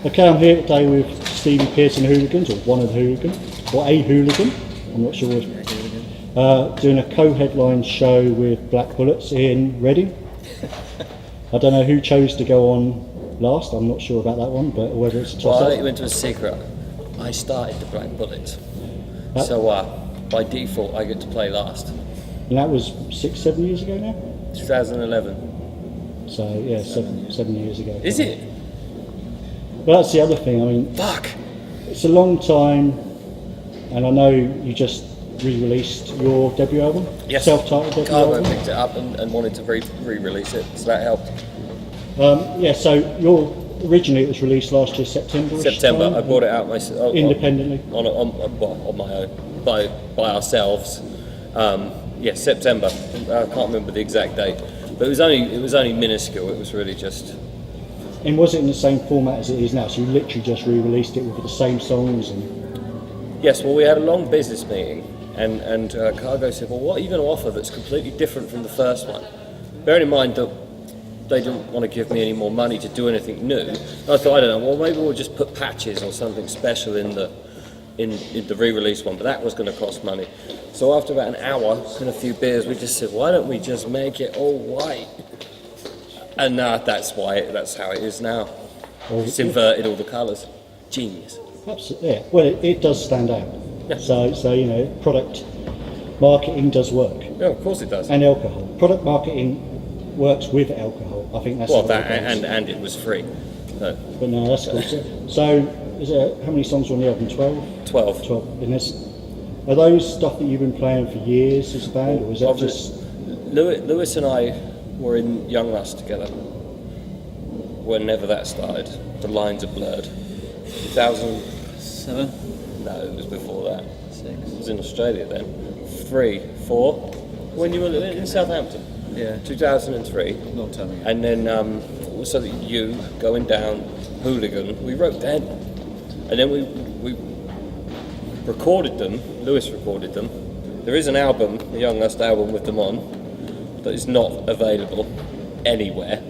Okay, I'm here today with Stevie Pearce and the Hooligans, or one of the Hooligans, or a Hooligan, I'm not sure. Doing a co-headline show with Black Bullets in Reading. I don't know who chose to go on last, I'm not sure about that one, but whether it's a toss-up. Well, I went to a secret. I started the Black Bullets. So by default, I get to play last. And that was 6-7 years ago now? 2011. So, yeah, seven years ago. Is it? But that's the other thing, I mean... Fuck! It's a long time, and I know you just re-released your debut album? Yes. Self-titled debut Cargo album? picked it up and wanted to re-release it, so that helped. Yeah, so originally it was released last year, September. September, I brought it out myself. Independently? On my own, by ourselves. September. I can't remember the exact date, but it was only minuscule. It was really just. And was it in the same format as it is now? So you literally just re-released it with the same songs and... Yes, well, we had a long business meeting, and Cargo said, well, what are you going to offer that's completely different from the first one? Bearing in mind that they didn't want to give me any more money to do anything new. I thought, I don't know, well, maybe we'll just put patches or something special in the re-release one, but that was going to cost money. So after about an hour and a few beers, we just said, why don't we just make it all white? And that's how it is now. It's inverted all the colours. Genius. Absolutely, yeah. Well, it does stand out. Yeah. So you know, product marketing does work. Yeah, of course it does. And alcohol. Product marketing works with alcohol. I think that's... Well, that and it was free. So. But no, that's cool. So is there, how many songs are on the album? 12? 12. And are those stuff that you've been playing for years as a band, or is that just... Lewis and I were in Young Lust together. Whenever that started, the lines are blurred. 2007? No, it was before that. 6. It was in Australia then. 3, 4. When you were in Southampton. Yeah. 2003. Long time ago. And then so that you going down Hooligan, we wrote then. And then we recorded them. Lewis recorded them. There is an album, a Young Lust album with them on, that is not available anywhere.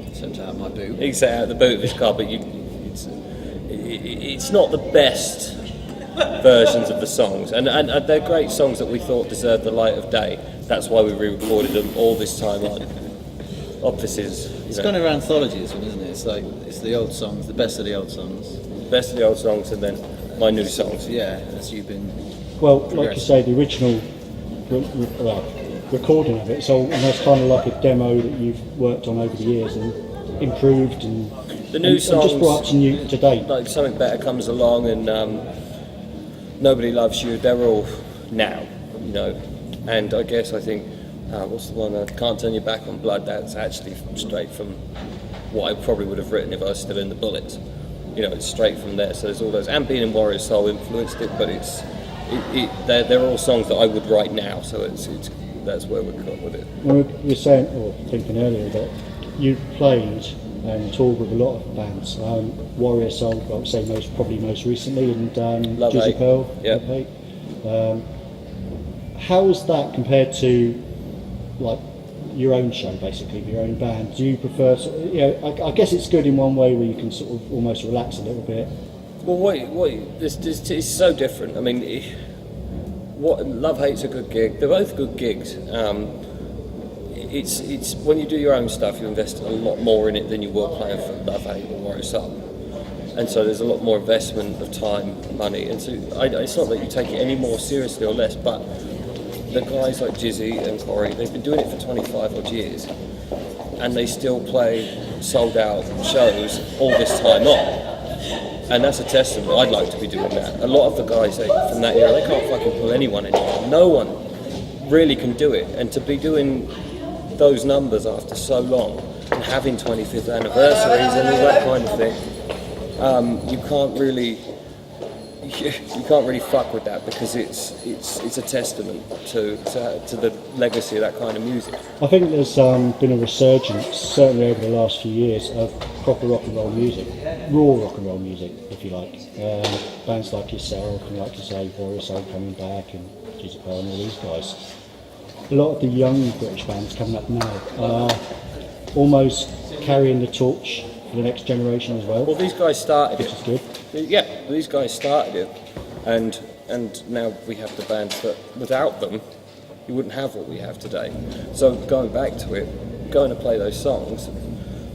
Except out of my boot. Except out of the boot of his car, but it's not the best versions of the songs, and they're great songs that we thought deserved the light of day. That's why we re-recorded them all this time on. It's kind of anthology, isn't it? It's like it's the old songs, the best of the old songs. Best of the old songs, and then my new songs. Yeah, as you've been. Well, like you say, the original recording of it, it's almost kind of like a demo that you've worked on over the years and improved and the new songs just brought up to new to date. Like Something Better comes along, and Nobody Loves You. They're all now, you know. And I think what's the one? Can't Turn Your Back on Blood. That's actually straight from what I probably would have written if I was still in the Bullets. You know, it's straight from there. So there's all those, and Being in Warrior Soul influenced it, but they're all songs that I would write now. So that's where we're caught with it. Well, you were saying, or thinking earlier, that you played and toured with a lot of bands. Warrior Soul, I would say probably most recently, and Love Jizzy Hate. Pearl. Yep. Love Hate. How's that compared to like your own show, basically, your own band? Do you prefer? I guess it's good in one way where you can sort of almost relax a little bit. Well, this is so different. I mean, Love Hate's a good gig. They're both good gigs. It's when you do your own stuff, you invest a lot more in it than you will playing for Love Hate or Warrior Soul. And so there's a lot more investment of time, money, and so it's not that you take it any more seriously or less, but the guys like Jizzy and Corey, they've been doing it for 25 odd years, and they still play sold out shows all this time on. And that's a testament. I'd like to be doing that. A lot of the guys from that era, they can't fucking pull anyone anymore. No one really can do it. And to be doing those numbers after so long and having 25th anniversaries and all that kind of thing, you can't really fuck with that, because it's a testament to the legacy of that kind of music. I think there's been a resurgence, certainly over the last few years, of proper rock and roll music, raw rock and roll music, if you like. Bands like yourself and, like you say, Warrior Soul coming back, and Jizzy Pearl and all these guys. A lot of the young British bands coming up now are almost carrying the torch for the next generation as well. Well, these guys started which it. is good. Yeah, these guys started it, and now we have the bands that without them, you wouldn't have what we have today. So going back to it, going to play those songs,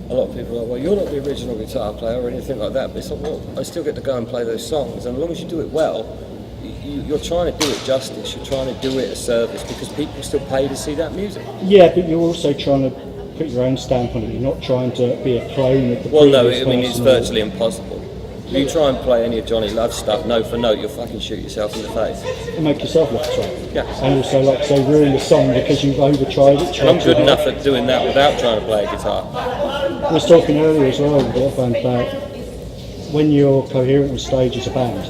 a lot of people are like, well, you're not the original guitar player or anything like that, but it's like, well, I still get to go and play those songs, and as long as you do it well, you're trying to do it justice, you're trying to do it a service, because people still pay to see that music. Yeah, but you're also trying to put your own stamp on it. You're not trying to be a clone of the Well, no, previous I mean, it's person. virtually impossible. If you try and play any of Johnny Love's stuff note for note, you'll fucking shoot yourself in the face. And make yourself look right. Yeah. And also, like I say, ruin the song because you've over-tried it. And I'm good enough at doing that without trying to play a guitar. I was talking earlier as well with the other band about when you're coherent on stage as a band,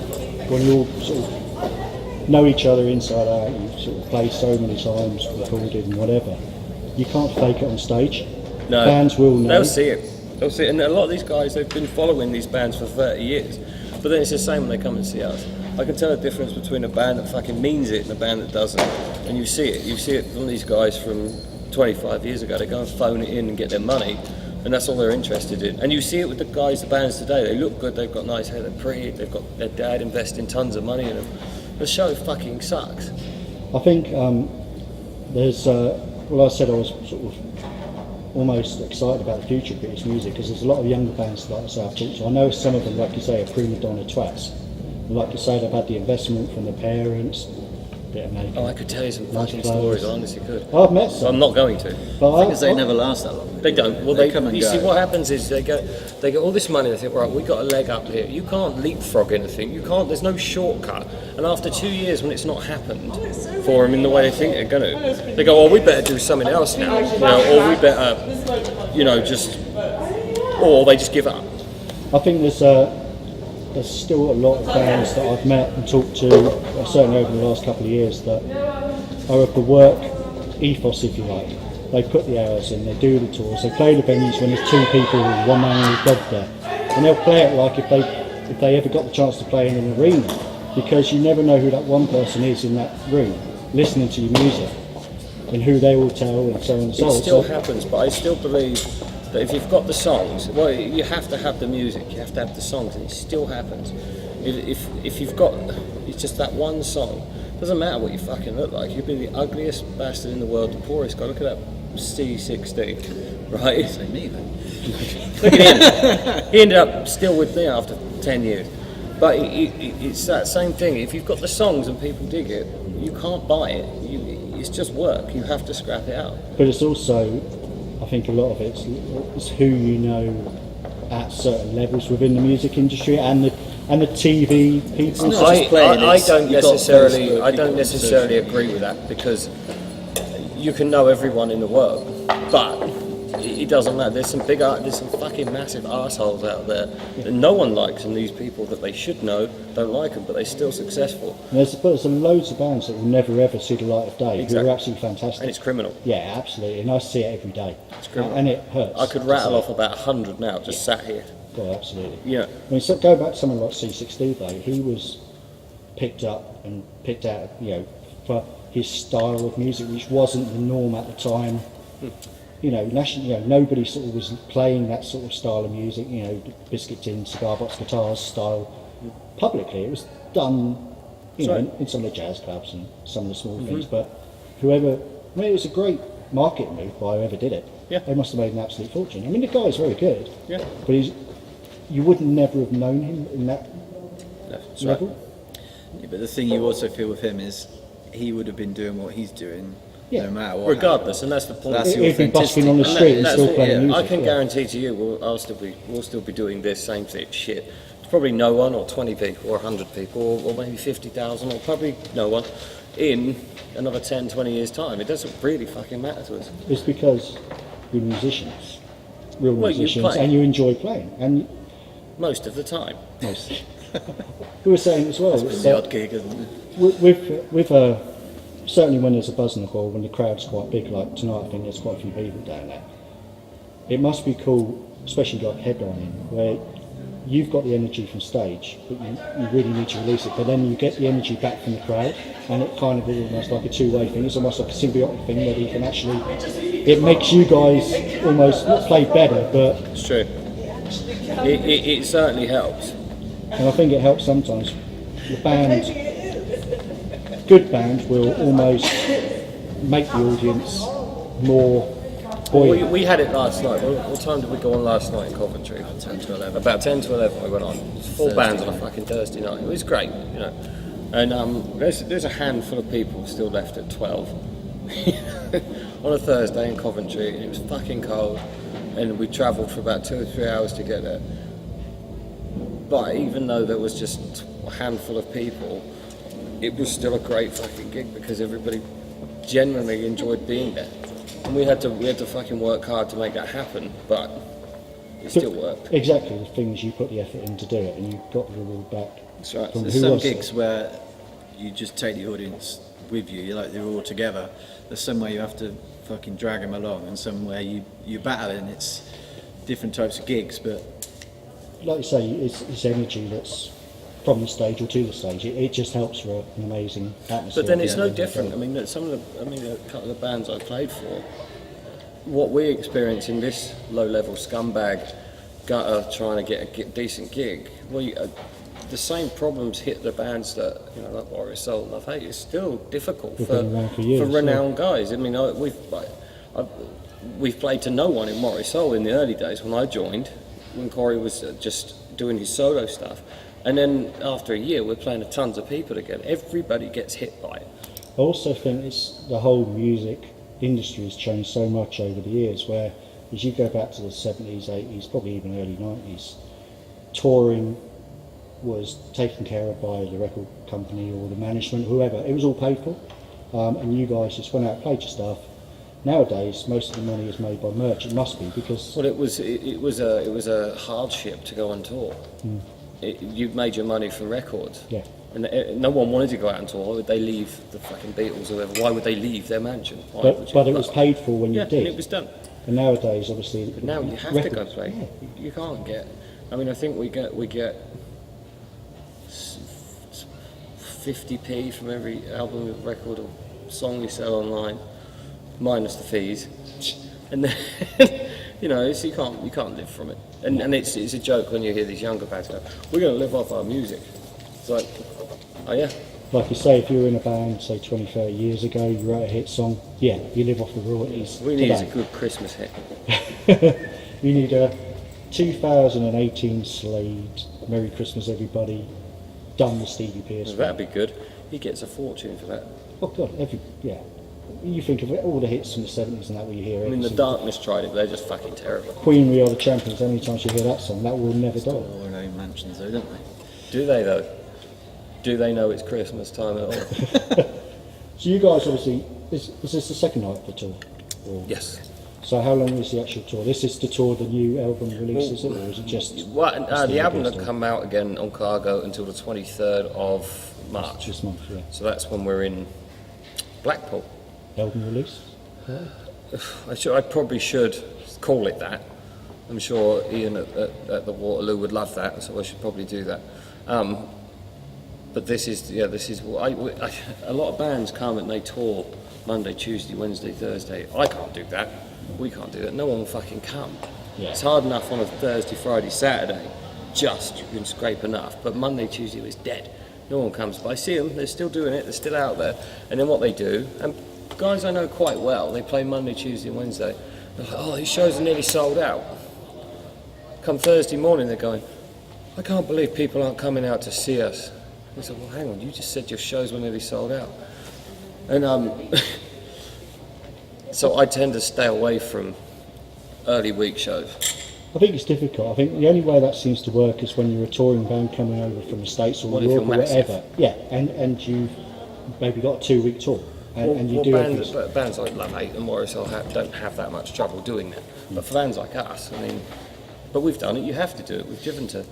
when you all sort of know each other inside out, you've sort of played so many times, recorded and whatever, you can't fake it on stage. No, Bands will know. They'll see it. They'll see it. And a lot of these guys, they've been following these bands for 30 years. But then it's the same when they come and see us. I can tell the difference between a band that fucking means it and a band that doesn't. And you see it. You see it from these guys from 25 years ago. They go and phone it in and get their money. And that's all they're interested in. And you see it with the guys, the bands today. They look good, they've got nice hair, they're pretty, they've got their dad investing tons of money in them. The show fucking sucks. I think there's, well, I said I was sort of almost excited about the future of British music because there's a lot of younger bands like I say I've talked to. I know some of them, like you say, are prima donna twats. Like you say, they've had the investment from their parents, bit of makeup. Oh, I could tell you some nice fucking clothes. stories, I honestly could. I've met So some. I'm not going to. But Because they never last that long. They don't. Well, They they come and you go. see, what happens is they get all this money. They think, right, we got a leg up here. You can't leapfrog anything. You can't. There's no shortcut. And after 2 years, when it's not happened for them in the way they think they're going to, they go, "Oh, we better do something else now," or we better, just, or they just give up. I think there's still a lot of bands that I've met and talked to, certainly over the last couple of years, that are of the work ethos, if you like. They put the hours in, they do the tours, they play the venues when there's two people with one man with a dog there. And they'll play it like if they ever got the chance to play in an arena, because you never know who that one person is in that room, listening to your music, and who they will tell, and so on and so on. It still happens, but I still believe that if you've got the songs, well, you have to have the music, you have to have the songs, and it still happens. If you've got, it's just that one song, doesn't matter what you fucking look like, you'd be the ugliest bastard in the world, the poorest guy. Look at that C16, right? Say me then. Look at him. He ended up still with me after 10 years. But it's that same thing. If you've got the songs and people dig it, you can't buy it. It's just work. You have to scrap it out. But it's also, I think a lot of it's who you know at certain levels within the music industry and the TV people. It's not just playing, I it's- don't you've got necessarily, Facebook, I you've don't got necessarily social agree with that, because you can know everyone in the world, but it doesn't matter. There's some there's some fucking massive assholes out there that no one likes, and these people that they should know don't like them, but they're still successful. And there's loads of bands that will never ever see the light of day. Exactly. Who are absolutely fantastic. And it's criminal. Yeah, absolutely, and I see it every day. It's criminal. And it hurts. I could to rattle see off about 100 now, just sat here. God, absolutely. Yeah. I mean, so go back to someone like C16 though. He was picked up and picked out, for his style of music, which wasn't the norm at the time. Nobody sort of was playing that sort of style of music. Biscuit tin, cigar box guitars style publicly. It was done, in some of the jazz clubs and some of the small things. But it was a great market move by whoever did it. Yeah. They must have made an absolute fortune. I mean, the guy's very good. Yeah. But you would never have known him in that That's level. right. Yeah, but the thing you also feel with him is he would have been doing what he's doing Yeah. no matter what. Regardless, and that's the point. That's your He'd be busking authenticity. on the And street and that's still it, playing yeah. music. I can yeah. guarantee to you, we'll still be doing this same shit. It's probably no one, or 20 people, or 100 people, or maybe 50,000, or probably no one in another 10, 20 years' time. It doesn't really fucking matter to us. It's because you're musicians, real Well, you musicians, play. and you enjoy playing. And Most of the time. most, we were saying as well, it's The that odd gig, isn't it? with certainly when there's a buzz in the hall, when the crowd's quite big, like tonight, I think there's quite a few people down there. It must be cool, especially like headlining, where you've got the energy from stage, but you really need to release it. But then you get the energy back from the crowd, and it kind of is almost like a two-way thing. It's almost like a symbiotic thing where you can actually, it makes you guys almost not play better, but It's true. It certainly helps. And I think it helps sometimes. The band, good bands will almost make the audience more buoyant. We had it last night. What time did we go on last night in Coventry? 10 to 11. About 10 to 11 we went on. Four bands on a fucking Thursday night. It was great, you know. And there's a handful of people still left at 12 on a Thursday in Coventry, and it was fucking cold, and we travelled for about 2 or 3 hours to get there. But even though there was just a handful of people, it was still a great fucking gig because everybody genuinely enjoyed being there. And we had to fucking work hard to make that happen, but it still worked. Exactly, the things you put the effort in to do it, and you got the reward back. That's right. There's some gigs where you just take the audience with you, you're like they're all together. There's some where you have to fucking drag them along, and some where you battle, and it's different types of gigs, but like you say, it's energy that's from the stage or to the stage. It just helps for an amazing atmosphere. But then it's no different. I mean, a couple of the bands I played for, what we experience in this low-level scumbag gutter trying to get a decent gig, the same problems hit the bands that, you know, like Warrior Soul and Love Hate. It's still difficult for renowned guys. I mean, we've played to no one in Warrior Soul in the early days when I joined, when Corey was just doing his solo stuff. And then after a year, we're playing to tons of people again. Everybody gets hit by it. I also think it's the whole music industry has changed so much over the years, where as you go back to the 70s, 80s, probably even early 90s, touring was taken care of by the record company or the management, whoever. It was all paid for, and you guys just went out and played your stuff. Nowadays, most of the money is made by merch. It must be because it was a hardship to go on tour. You made your money from records. Yeah. And no one wanted to go out on tour. Why would they leave the fucking Beatles or whatever? Why would they leave their mansion? But it was paid for when you did. And it was done. And nowadays, obviously, but now you have to go play. Yeah. You can't get. I mean, I think we get 50p from every album, record, or song you sell online, minus the fees, and then you know, so you can't live from it. And it's a joke when you hear these younger bands go, "We're going to live off our music." It's like, oh yeah. Like you say, if you were in a band, say 20, 30 years ago, you wrote a hit song, yeah, you live off the royalties. We need a good Christmas hit. You need a 2018 Slade, Merry Christmas Everybody, done with Stevie Pearce. Well, that'd be good. He gets a fortune for that. Oh God, yeah. You think of all the hits from the 70s and that what you hear. I mean, The Darkness tried it, they're just fucking terrible. Queen, We Are the Champions, how many times you hear that song, that will never die. all their own mansions though, don't they? Do they though? Do they know it's Christmas time at all? So you guys obviously, is this the second night of the tour? Or? Yes. So how long is the actual tour? This is to tour the new album release, is it? Or is it just... the album will come out again on Cargo until the 23rd of March. This month, yeah. So that's when we're in Blackpool. Album release? I probably should call it that. I'm sure Ian at the Waterloo would love that, so I should probably do that. But this is a lot of bands come and they tour Monday, Tuesday, Wednesday, Thursday. I can't do that. We can't do that. No one will fucking come. Yeah. It's hard enough on a Thursday, Friday, Saturday. Just you can scrape enough. But Monday, Tuesday was dead. No one comes. But I see them. They're still doing it. They're still out there. And then what they do, and guys I know quite well, they play Monday, Tuesday, and Wednesday. They're like, oh, these shows are nearly sold out. Come Thursday morning, they're going, I can't believe people aren't coming out to see us. I said, well, hang on, you just said your shows were nearly sold out. And so I tend to stay away from early week shows. I think it's difficult. I think the only way that seems to work is when you're a touring band coming over from the States or Europe or whatever. Yeah, and you've maybe got a 2-week tour. And you do bands like Love Hate and Warrior Soul don't have that much trouble doing that. But for bands like us, I mean, but we've done it, you have to do it. We've driven to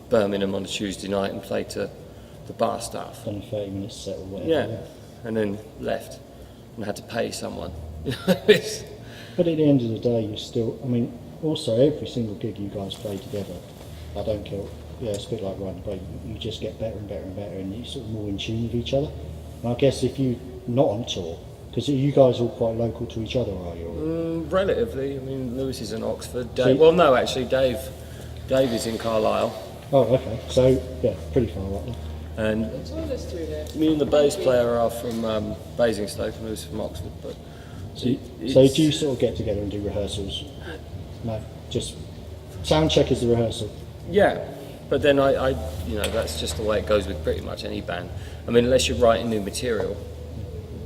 Birmingham on a Tuesday night and played to the bar staff. Done a 30 minutes set or whatever. Yeah, and then left and had to pay someone. But at the end of the day, you're still, I mean, also every single gig you guys play together, I don't care, yeah, it's a bit like riding a bike, you just get better and better and better and you're sort of more in tune with each other. And I guess if you're not on tour, because you guys are all quite local to each other, are you? Relatively. I mean, Lewis is in Oxford. Dave, well, no, actually, Dave Dave is in Carlisle, Oh, okay. So yeah, pretty far right then. and me and the bass player are from Basingstoke, and Lewis from Oxford. But So, it- so it's- do you sort of get together and do rehearsals? No, just sound check is the rehearsal. Yeah, but then I, you know, that's just the way it goes with pretty much any band. I mean, unless you're writing new material,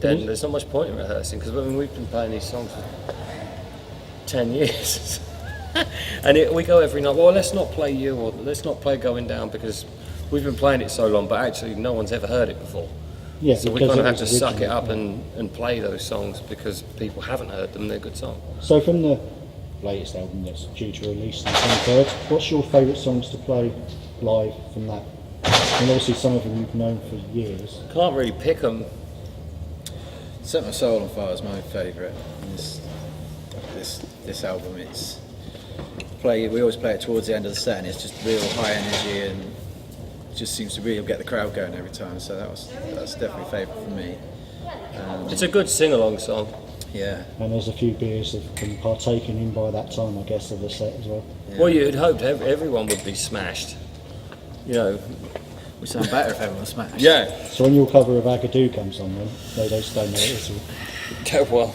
then there's not much point in rehearsing, because I mean, we've been playing these songs for 10 years. And we go every night, well, let's not play You, or let's not play Going Down, because we've been playing it so long, but actually no one's ever heard it before. Yeah, So we because kind of it have to was suck it original, up yeah. and play those songs because people haven't heard them, they're good songs. So from the latest album that's due to release on the 23rd, what's your favourite songs to play live from that? And obviously some of them you've known for years. Can't really pick them. Set My Soul on Fire is my favourite. This album, we always play it towards the end of the set, and it's just real high energy, and it just seems to really get the crowd going every time. So that's definitely a favourite for me. It's a good sing-along song. Yeah. And there's a few beers that have been partaken in by that time, I guess, of the set as well. Well, you'd hoped everyone would be smashed. You know, We sound better if everyone smashed. yeah. So when your cover of Agadoo comes on then, they don't know what it is. Well,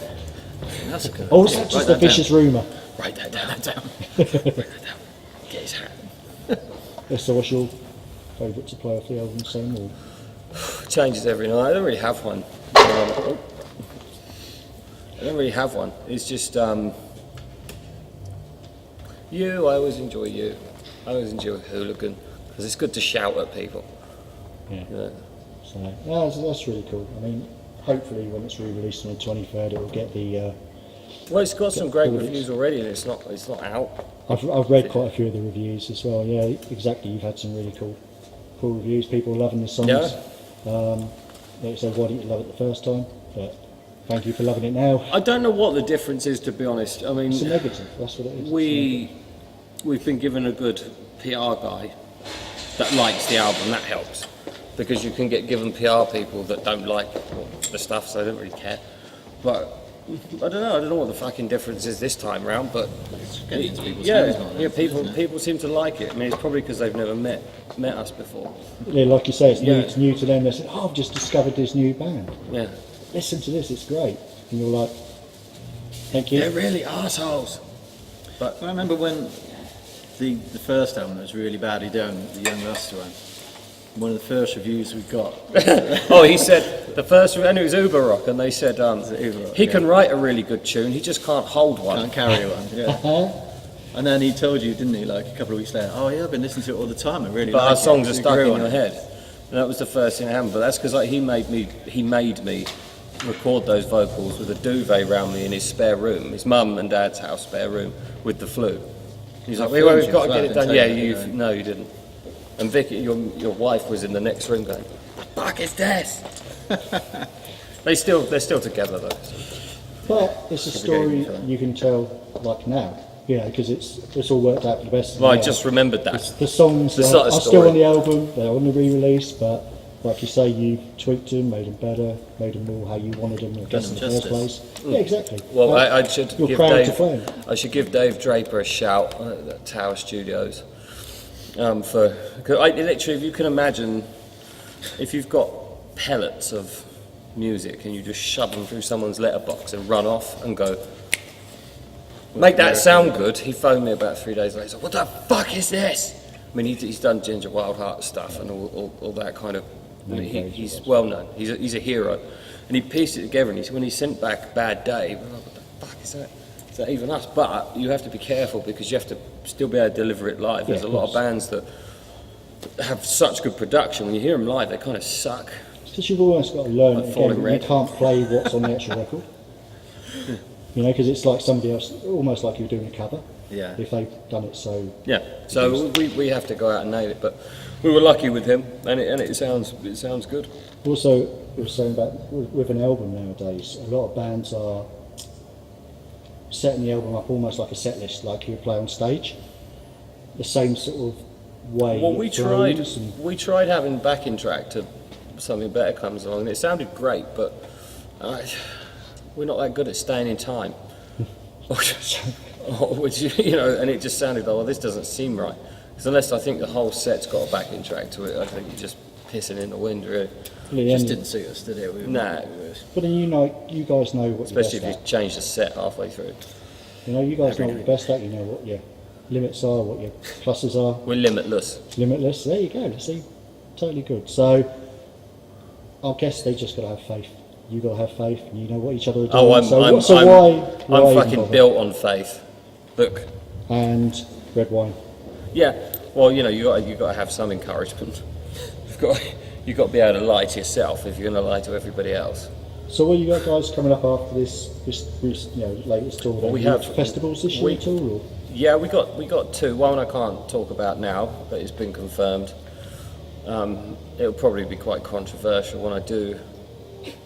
That's a good. Or is that just a vicious rumour? write that down. Write that down. Get his hat. Yeah, so what's your favourite to play off the album song? Or? It changes every night. I don't really have one. I don't really have one. It's just You. I always enjoy You. I always enjoy Hooligan because it's good to shout at people. Yeah. You know. So that's really cool. I mean, hopefully when it's re-released on the 23rd, it will get the. Well, it's got some great All of it. reviews already, and it's not out. I've read quite a few of the reviews as well. Yeah, exactly. You've had some really cool reviews. People are loving the songs. Yeah. They said, "Why didn't you love it the first time?" But thank you for loving it now. I don't know what the difference is, to be honest. I mean, It's a negative. That's what it is. we've been given a good PR guy that likes the album. That helps because you can get given PR people that don't like the stuff, so they don't really care. But I don't know what the fucking difference is this time round. But getting into people's heads more than anything, isn't it? people seem to like it. I mean, it's probably because they've never met us before. Yeah, like you say, Yeah. it's new to them. They say, "Oh, I've just discovered this new band. Yeah, Listen to this. It's great." And you're like, "Thank you." they're really arseholes. But I remember when the first album was really badly done, the Young Luster one. One of the first reviews we got. oh, he said the first, and it was Uber Rock, and they said Uber Rock, he yeah. can write a really good tune, he just can't hold one. Can't carry one. Yeah. And then he told you, didn't he, like a couple of weeks later? Oh yeah, I've been listening to it all the time. I really But like our it. songs are So he stuck grew in on your it. head, and that was the first thing that happened. But that's because he made me record those vocals with a duvet around me in his spare room, his mum and dad's house spare room, with the flu. He's like, filmed well, we've you got as to well, get it didn't done. you? Yeah, Yeah. no, you didn't. And Vicky, your wife, was in the next room going, "What the fuck is this?" they're still together though. But it's a story you can tell like now, because it's all worked out for the best. Well, I Yeah. just remembered that. The songs It's are, not a are still story. on the album. They're on the re-release, but like you say, you tweaked them, made them better, made them all how you wanted them. I guess in the them first justice. place. Yeah, exactly. Well, I should you're give proud to Dave. play 'em. I should give Dave Draper a shout at Tower Studios. Cause literally, if you can imagine, if you've got pellets of music and you just shove them through someone's letterbox and run off and go, make that sound good. He phoned me about 3 days later. He's like, "What the fuck is this?" I mean, he's done Ginger Wildheart stuff and all that kind of. I mean, he's well known. He's a hero, and he pieced it together. And when he sent back Bad Day, we're like, "What the fuck is that? Is that even us?" But you have to be careful because you have to still be able to deliver it live. There's a of lot of course. bands that have such good production. When you hear them live, they kind of suck. Because you've almost got to learn Like it Falling again. You Red. can't play what's on the actual record. Because it's like somebody else, almost like you're doing a cover. Yeah. If they've done it so. Yeah, so we have to go out and nail it. But we were lucky with him, and it sounds good. Also, we were saying about with an album nowadays, a lot of bands are setting the album up almost like a set list, like you would play on stage. The same sort of way. Well, it flows and- we tried having backing track to Something Better Comes Along, and it sounded great, but we're not that good at staying in time. Which, and it just sounded, oh, well, this doesn't seem right. Because unless I think the whole set's got a backing track to it, I think you're just pissing in the wind, really. Just didn't suit us, did it? Nah. But then you guys know what Especially you're if best you change the set halfway through. at. You guys know what you're best at. You know what your limits are, what your pluses are. We're limitless. Limitless. There you go. See, totally good. So I guess they just got to have faith. You got to have faith, and you know what each other are doing. Oh, I'm why fucking even bother? built on faith. Look. And red wine. Yeah. Well, you got to have some encouragement. You've got to be able to lie to yourself if you're going to lie to everybody else. So what you got guys coming up after this latest tour? Well, we You have festivals this year at all? Or? Yeah, we got two. One I can't talk about now, but it's been confirmed. It'll probably be quite controversial when I do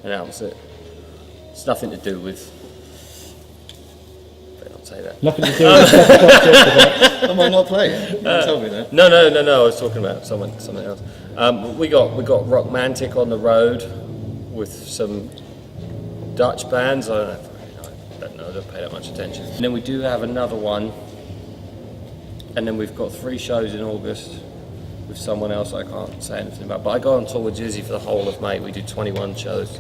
announce it. It's nothing to do with. Better not say that. Nothing to do with Am I not playing? You told me that. No. I was talking about something else. We got Rock Mantic on the road with some Dutch bands. I don't know. I don't pay that much attention. And then we do have another one. And then we've got 3 shows in August with someone else I can't say anything about. But I go on tour with Jizzy for the whole of May. We do 21 shows.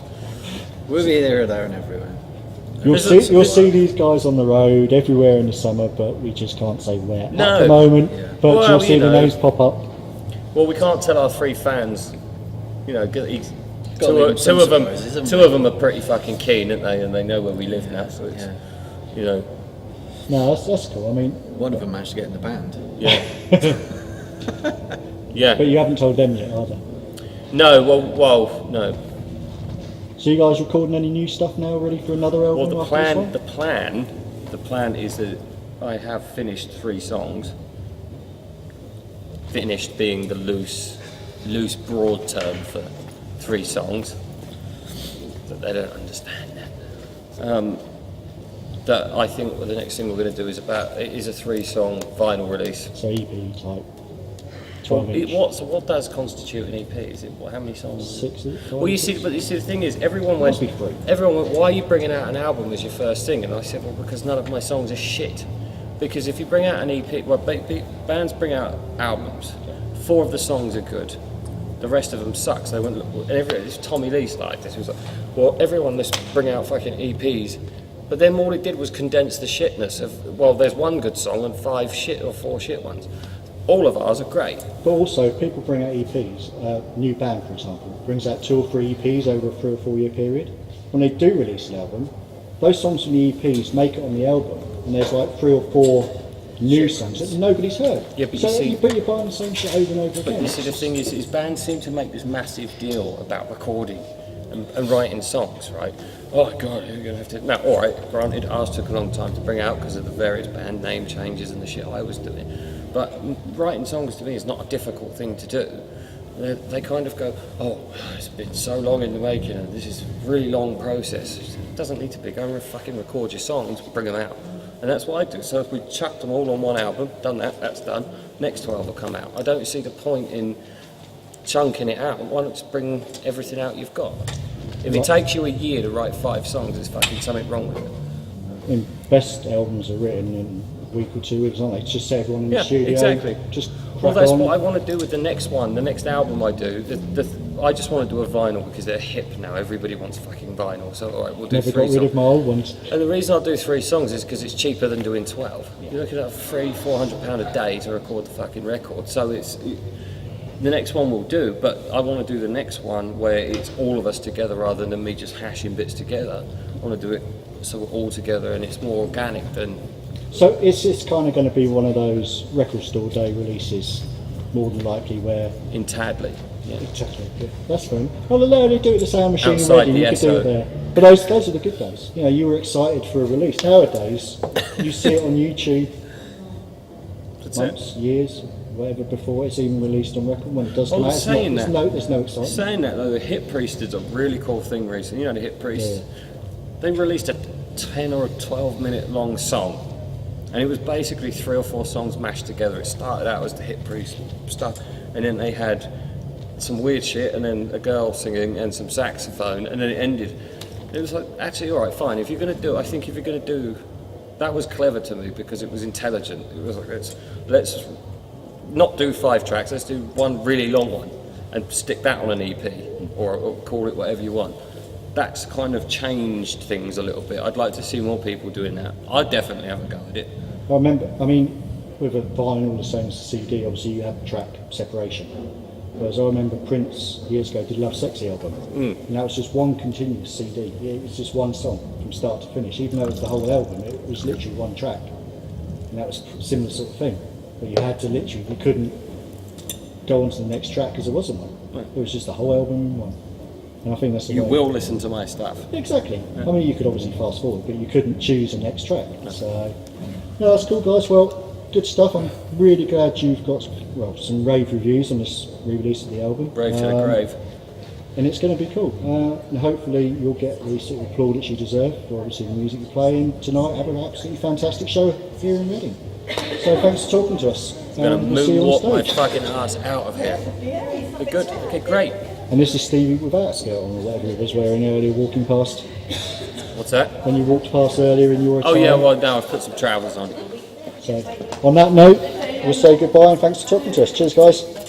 We'll be here, there, and everywhere. You'll see these guys on the road everywhere in the summer, but we just can't say where at No. the moment. Yeah. But Well, you'll see you the know. names pop up. Well, we can't tell our 3 fans. Gotta leave Two of them. surprises, haven't Two we? of them are pretty fucking keen, aren't they? And they know where we live now. So it's, Yeah. No, that's cool. I mean, One of them managed to get in the band. yeah, yeah. but you haven't told them yet, are they? No, well, no. So you guys recording any new stuff now, ready for another album? Well, the after this plan, one? the plan is that I have finished 3 songs. Finished being the loose, broad term for 3 songs. But they don't understand that. That I think the next thing we're going to do is a 3-song vinyl release. So EP type, 12 inch. What does constitute an EP? Is it how many songs? 6. Well, you see, the thing is, everyone went, Must be 3. why are you bringing out an album as your first thing? And I said, well, because none of my songs are shit. Because if you bring out an EP, well, bands bring out albums. 4 of the songs are good. The rest of them sucks. They went, Tommy Lee started this. He was like, well, everyone let's bring out fucking EPs. But then all it did was condense the shitness of, well, there's 1 good song and 5 shit or 4 shit ones. All of ours are great. But also, people bring out EPs. New band, for example, brings out 2 or 3 EPs over a 3 or 4 year period. When they do release an album, those songs from the EPs make it on the album, and there's like 3 or 4 new songs that nobody's heard. Yeah, but so you see- you're buying the same shit over and over But again. you see, the thing is bands seem to make this massive deal about recording and writing songs, right? Oh God, you're gonna have to. Now, all right, granted, ours took a long time to bring out because of the various band name changes and the shit I was doing. But writing songs to me is not a difficult thing to do. They kind of go, oh, it's been so long in the making, and this is a really long process. It doesn't need to be. Go and fucking record your songs, bring them out. And that's what I do. So if we chucked them all on one album, done that, that's done. Next 12 will come out. I don't see the point in chunking it out. Why not just bring everything out you've got? If it takes you a year to write 5 songs, there's fucking something wrong with it. And best albums are written in a week or 2 weeks, aren't they? It's just everyone in the Yeah, studio. exactly. Just Well, crack that's on. what I want to do with the next one, the next album I do. I just want to do a vinyl because they're hip now. Everybody wants fucking vinyl. So, all right, we'll do Never 3 got rid songs. of my old ones. And the reason I'll do 3 songs is because it's cheaper than doing 12. You're looking at £300-400 a day to record the fucking record. So the next one we'll do, but I want to do the next one where it's all of us together rather than me just hashing bits together. I want to do it so we're all together and it's more organic than. So it's kind of going to be one of those record store day releases, more than likely, where In Tadley, yeah. exactly. Yeah, that's fun. Well, they do it at the sound machine Outside already. the You could do SO. it there. But those are the good days. You know, you were excited for a release. Nowadays, you see it on YouTube That's months, years, whatever before it's even released on record. When it does Well, come out, it's saying not, that- there's no excitement. Saying that though, the Hit Priest did a really cool thing recently. You know the Hit Priest? Yeah. They released a 10 or a 12 minute long song. And it was basically 3 or 4 songs mashed together. It started out as the Hit Priest stuff. And then they had some weird shit and then a girl singing and some saxophone. And then it ended. It was like, actually, all right, fine. If you're going to do, I think if you're going to do, that was clever to me because it was intelligent. It was like, let's not do 5 tracks. Let's do one really long one and stick that on an EP or call it whatever you want. That's kind of changed things a little bit. I'd like to see more people doing that. I'd definitely have a go at it. I remember, I mean, with a vinyl the same as a CD, obviously you have track separation. Whereas I remember Prince years ago did Love Sexy album, and that was just one continuous CD. It was just one song from start to finish, even though it was the whole album. It was literally one track, and that was a similar sort of thing. But you had to literally, you couldn't go on to the next track because there wasn't one. It was just the whole album in one. And I think that's the You way. will listen to my stuff. Exactly. I mean, you could obviously fast forward, but you couldn't choose the next track. So, no, that's cool, guys. Well, good stuff. I'm really glad you've got some rave reviews on this re-release of the album. Brave to the grave. And it's going to be cool. And hopefully you'll get the sort of plaudits you deserve for obviously the music you're playing tonight. Have an absolutely fantastic show here in Reading. So thanks for talking to us. I'm going to we'll see you on moonwalk my stage. fucking ass out of here. Be good. Okay, great. And this is Stevie without a skirt on, or whatever he was wearing earlier, walking past. What's that? When you walked past earlier in your attire. Oh yeah, well now I've put some trousers on. So, on that note, we'll say goodbye and thanks for talking to us. Cheers, guys.